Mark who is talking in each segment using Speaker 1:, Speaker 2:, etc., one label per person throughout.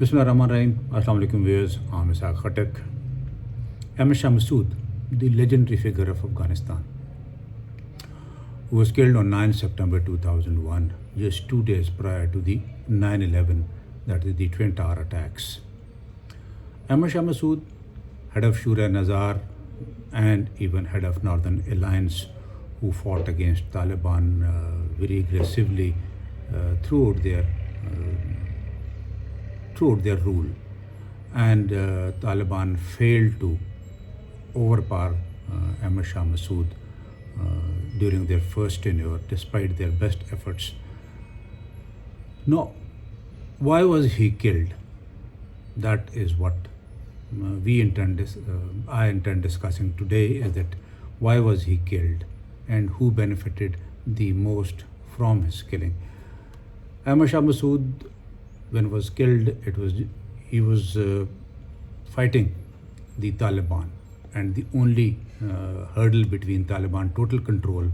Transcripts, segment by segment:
Speaker 1: Bismillahirrahmanirrahim. Assalamu alaikum viewers. I'm Khatak. Ahmed Shah Masood, the legendary figure of Afghanistan, who was killed on 9 September 2001, just 2 days prior to the 9/11, that is the Twin Tower attacks. Ahmed Shah Masood, head of Shura Nazar and even head of Northern Alliance, who fought against Taliban very aggressively throughout their rule, and Taliban failed to overpower Ahmed Shah Masood during their first tenure, despite their best efforts. Now, why was he killed? That is what I intend discussing today. Is that why was he killed, and who benefited the most from his killing? Ahmed Shah Masood, when was killed, he was fighting the Taliban, and the only hurdle between Taliban total control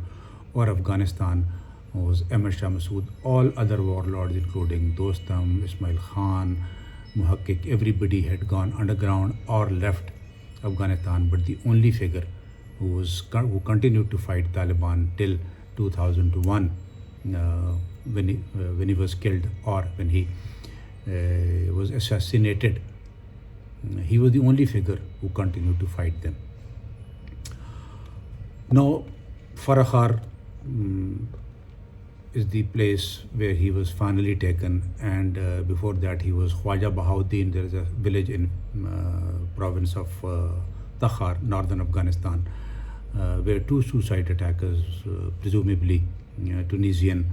Speaker 1: or Afghanistan was Ahmed Shah Masood. All other warlords, including Dostam, Ismail Khan, Muhakkik, everybody had gone underground or left Afghanistan, but the only figure who continued to fight Taliban till 2001, when he was killed, or when he was assassinated, he was the only figure who continued to fight them. Now, Farahar is the place where he was finally taken, and before that he was Khwaja Bahauddin. There is a village in province of Takhar, northern Afghanistan, where two suicide attackers, presumably Tunisian,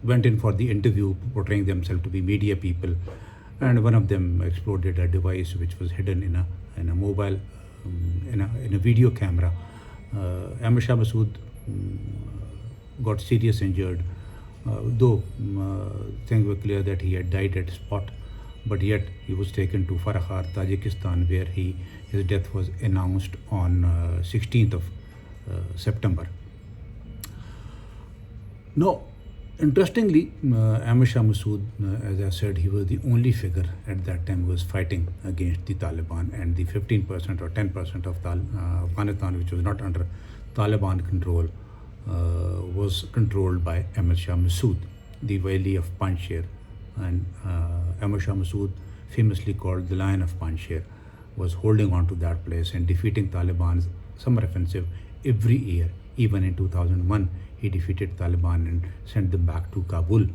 Speaker 1: went in for the interview, portraying themselves to be media people, and one of them exploded a device which was hidden in a mobile, in a video camera. Ahmed Shah Masood got seriously injured, though things were clear that he had died at spot, but yet he was taken to Farahar, Tajikistan, where his death was announced on 16th of September. Now, interestingly, Ahmed Shah Masood, as I said, he was the only figure at that time who was fighting against the Taliban, and the 15% or 10% of Afghanistan, which was not under Taliban control, was controlled by Ahmed Shah Masood, the Valley of Punjshir. And Ahmed Shah Masood, famously called the Lion of Punjshir, was holding on to that place and defeating Taliban's summer offensive every year. Even in 2001, he defeated Taliban and sent them back to Kabul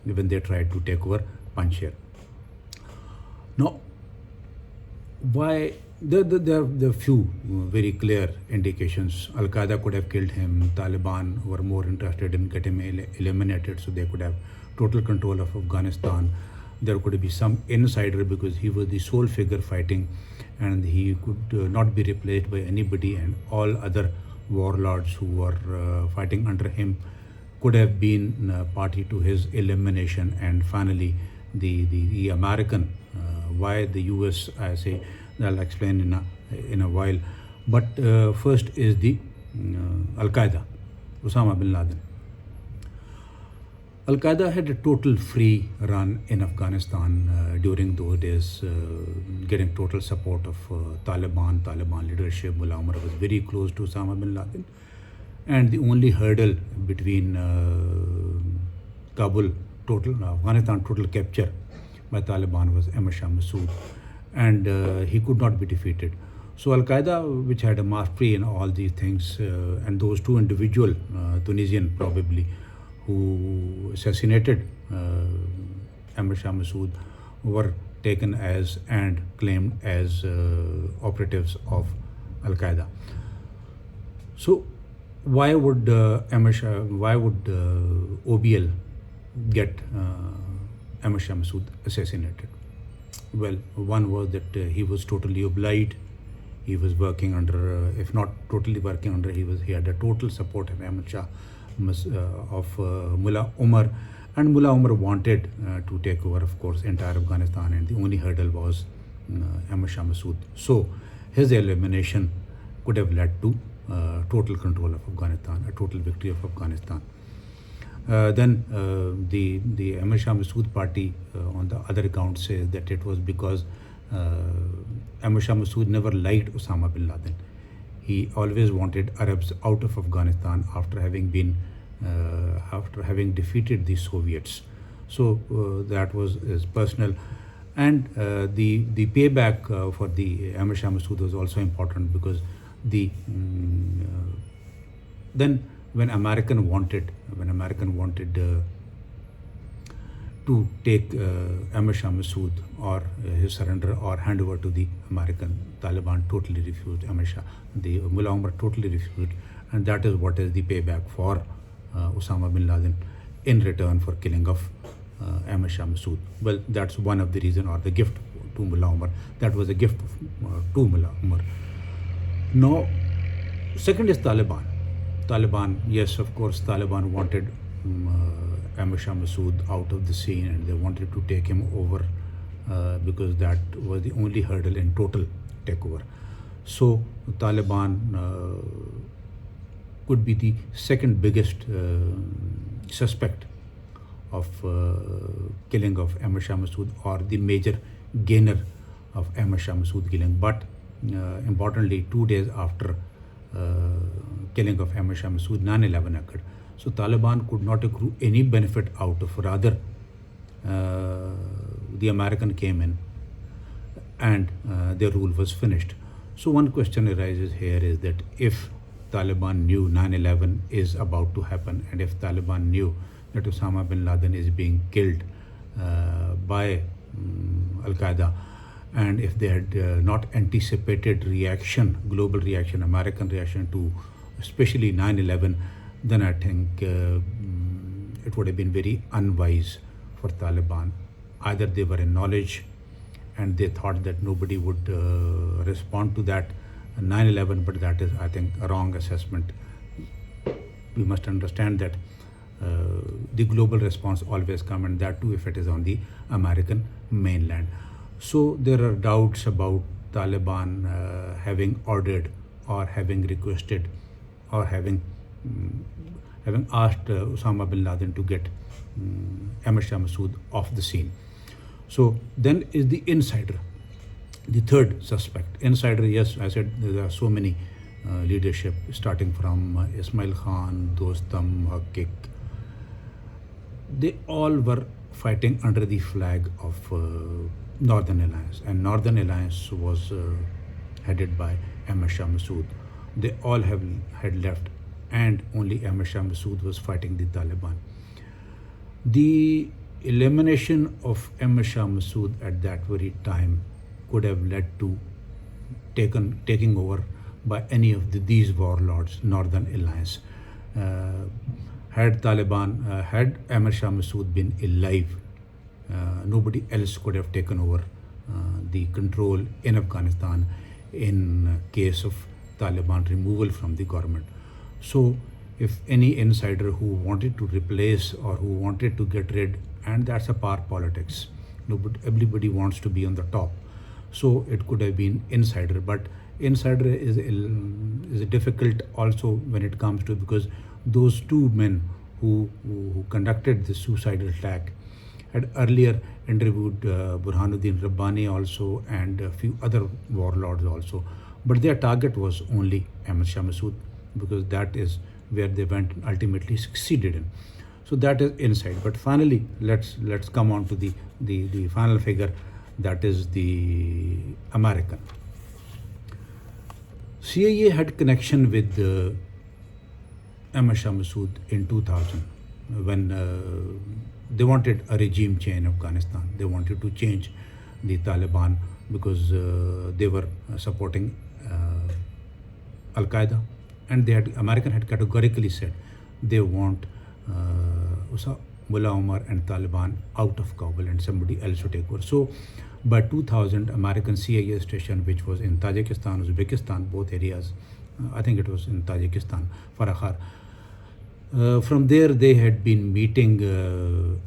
Speaker 1: when they tried to take over Punjshir. Now, why? There are few very clear indications. Al-Qaeda could have killed him. Taliban were more interested in getting him eliminated, so they could have total control of Afghanistan. There could be some insider, because he was the sole figure fighting, and he could not be replaced by anybody, and all other warlords who were fighting under him could have been party to his elimination. And finally, the American, why the US, I say, I'll explain in a while. But first is the Al-Qaeda, Osama bin Laden. Al-Qaeda had a total free run in Afghanistan during those days, getting total support of Taliban leadership. Mullah Omar was very close to Osama bin Laden, and the only hurdle between Afghanistan total capture by Taliban was Ahmed Shah Masood, and he could not be defeated. So Al-Qaeda, which had a mastery in all these things, and those two individual, Tunisian probably, who assassinated Ahmed Shah Masood, were taken as and claimed as operatives of Al-Qaeda. So why would OBL get Ahmed Shah Masood assassinated? Well, one was that he was totally obliged. He was working under, if not totally working under, he had a total support of Ahmed Shah, of Mullah Omar, and Mullah Omar wanted to take over, of course, entire Afghanistan, and the only hurdle was Ahmed Shah Masood. So his elimination could have led to total control of Afghanistan, a total victory of Afghanistan. The Ahmed Shah Masood party, on the other account, says that it was because Ahmed Shah Masood never liked Osama bin Laden. He always wanted Arabs out of Afghanistan after having defeated the Soviets. So that was his personal. And the payback for the Ahmed Shah Masood was also important, because the then when American wanted to take Ahmed Shah Masood or his surrender or hand over to the American, Taliban totally refused. Ahmed Shah, the Mullah Omar totally refused, and that is what is the payback for Osama bin Laden in return for killing of Ahmed Shah Masood. Well, that's one of the reason, or the gift to Mullah Omar. That was a gift to Mullah Omar. Now, second is Taliban. Taliban, yes, of course, Taliban wanted Ahmed Shah Masood out of the scene, and they wanted to take him over because that was the only hurdle in total takeover. So Taliban could be the second biggest suspect of killing of Ahmed Shah Masood, or the major gainer of Ahmed Shah Masood killing. But importantly, 2 days after killing of Ahmed Shah Masood, 9/11 occurred. So Taliban could not accrue any benefit out of, rather the American came in and their rule was finished. So one question arises here is that if Taliban knew 9/11 is about to happen, and if Taliban knew that Osama bin Laden is being killed by Al-Qaeda, and if they had not anticipated reaction, global reaction, American reaction to especially 9/11, then I think it would have been very unwise for Taliban. Either they were in knowledge and they thought that nobody would respond to that 9/11, but that is, I think, a wrong assessment. We must understand that the global response always comes, and that too if it is on the American mainland. So there are doubts about Taliban having ordered or having requested or having asked Osama bin Laden to get Ahmed Shah Masood off the scene. So then is the insider, the third suspect. Insider, yes, I said there are so many leadership, starting from Ismail Khan, Dostam, Haqiq. They all were fighting under the flag of Northern Alliance, and Northern Alliance was headed by Ahmed Shah Masood. They all had left, and only Ahmed Shah Masood was fighting the Taliban. The elimination of Ahmed Shah Masood at that very time could have led to taking over by any of these warlords, Northern Alliance. Had Taliban, had Ahmed Shah Masood been alive, nobody else could have taken over the control in Afghanistan in case of Taliban removal from the government. So if any insider who wanted to replace or who wanted to get rid, and that's a power politics, everybody wants to be on the top. So it could have been insider, but insider is difficult also when it comes to, because those two men who conducted the suicidal attack had earlier interviewed Burhanuddin Rabbani also, and a few other warlords also, but their target was only Ahmed Shah Masood, because that is where they went and ultimately succeeded in. So that is inside. But finally, let's come on to the final figure, that is the American. CIA had connection with Ahmed Shah Masood in 2000 when they wanted a regime change in Afghanistan. They wanted to change the Taliban because they were supporting Al-Qaeda, and American had categorically said they want Mullah Omar and Taliban out of Kabul and somebody else to take over. So by 2000, American CIA station, which was in Tajikistan, Uzbekistan, both areas, I think it was in Tajikistan, Farakhar. From there, they had been meeting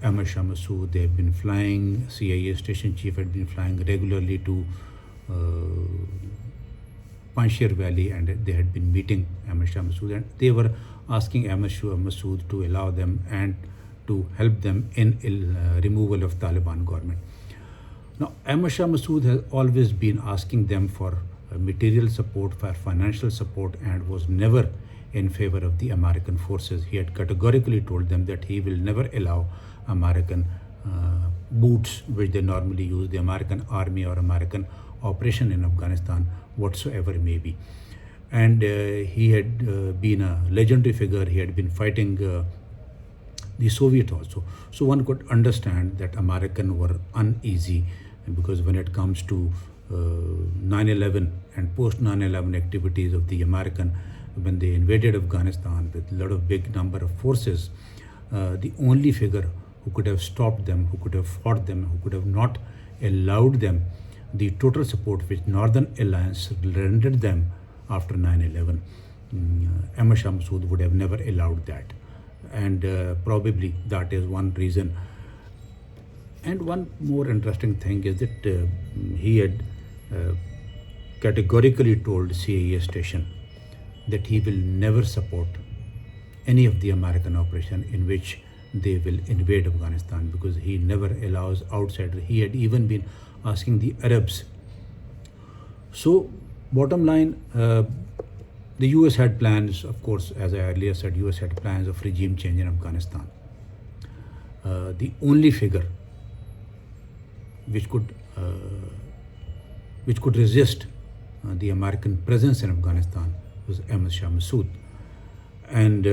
Speaker 1: Ahmed Shah Masood. They had been flying. CIA station chief had been flying regularly to Punjshir Valley, and they had been meeting Ahmed Shah Masood, and they were asking Ahmed Shah Masood to allow them and to help them in removal of Taliban government. Now, Ahmed Shah Masood has always been asking them for material support, for financial support, and was never in favor of the American forces. He had categorically told them that he will never allow American boots, which they normally use, the American army or American operation in Afghanistan, whatsoever may be. And he had been a legendary figure. He had been fighting the Soviet also. So one could understand that Americans were uneasy, because when it comes to 9/11 and post 9/11 activities of the American, when they invaded Afghanistan with a lot of big number of forces, the only figure who could have stopped them, who could have fought them, who could have not allowed them the total support which Northern Alliance rendered them after 9/11, Ahmed Shah Masood would have never allowed that. And probably that is one reason. And one more interesting thing is that he had categorically told CIA station that he will never support any of the American operation in which they will invade Afghanistan, because he never allows outsiders. He had even been asking the Arabs. So bottom line, the US had plans, of course, as I earlier said, US had plans of regime change in Afghanistan. The only figure which could resist the American presence in Afghanistan was Ahmed Shah Masood. And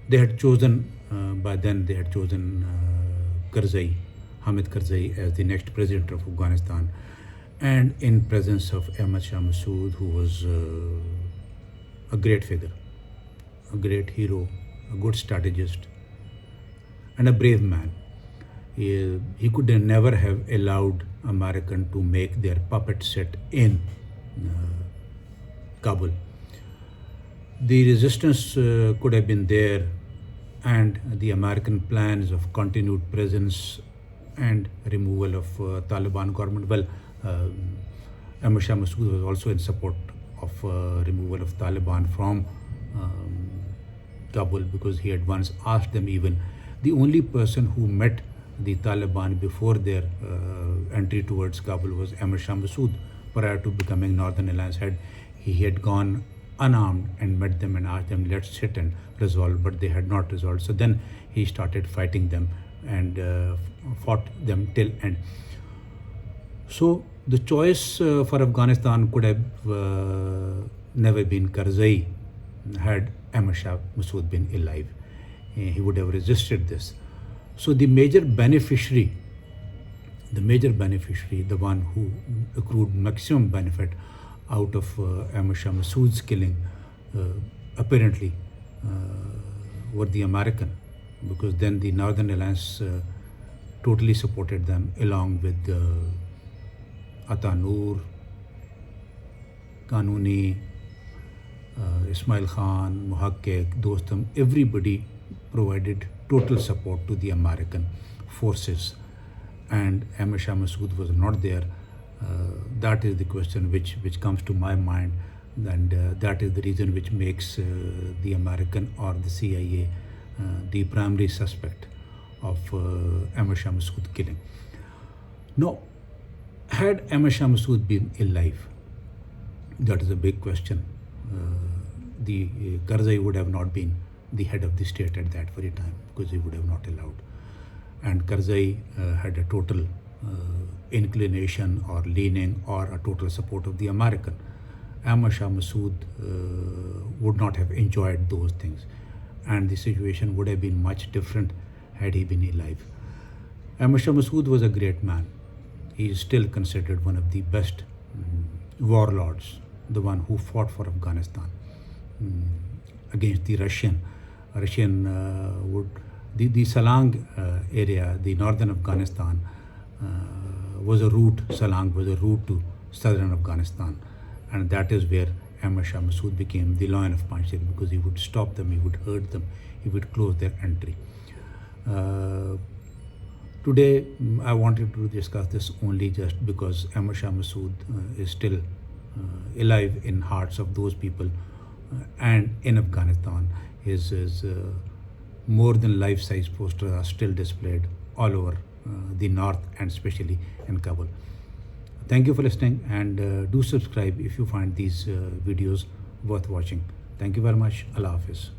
Speaker 1: they had chosen, by then they had chosen Karzai, Hamid Karzai, as the next president of Afghanistan. And in presence of Ahmed Shah Masood, who was a great figure, a great hero, a good strategist, and a brave man. He could never have allowed American to make their puppet set in Kabul. The resistance could have been there, and the American plans of continued presence and removal of Taliban government. Well, Ahmed Shah Masood was also in support of removal of Taliban from Kabul, because he had once asked them. Even the only person who met the Taliban before their entry towards Kabul was Ahmed Shah Masood. Prior to becoming Northern Alliance head, he had gone unarmed and met them and asked them, let's sit and resolve, but they had not resolved. So then he started fighting them and fought them till end. So the choice for Afghanistan could have never been Karzai had Ahmed Shah Masood been alive. He would have resisted this. So the major beneficiary, the one who accrued maximum benefit out of Ahmed Shah Masood's killing, apparently were the American, because then the Northern Alliance totally supported them, along with Ata Noor, Kanuni, Ismail Khan, Muhakkik, Dostum. Everybody provided total support to the American forces, and Ahmed Shah Masood was not there. That is the question which comes to my mind, and that is the reason which makes the American or the CIA the primary suspect of Ahmed Shah Masood killing. Now, had Ahmed Shah Masood been alive, that is a big question. The Karzai would have not been the head of the state at that very time, because he would have not allowed. And Karzai had a total inclination or leaning or a total support of the American. Ahmed Shah Masood would not have enjoyed those things, and the situation would have been much different had he been alive. Ahmed Shah Masood was a great man. He is still considered one of the best warlords, the one who fought for Afghanistan against the Russian the Salang area, the northern Afghanistan Salang was a route to southern Afghanistan, and that is where Ahmed Shah Masood became the Lion of Punjshir, because he would stop them, he would hurt them, he would close their entry. Today, I wanted to discuss this only just because Ahmed Shah Masood is still alive in hearts of those people and in Afghanistan. His more than life-size posters are still displayed all over the north and especially in Kabul. Thank you for listening, and do subscribe if you find these videos worth watching. Thank you very much. Allah Hafiz.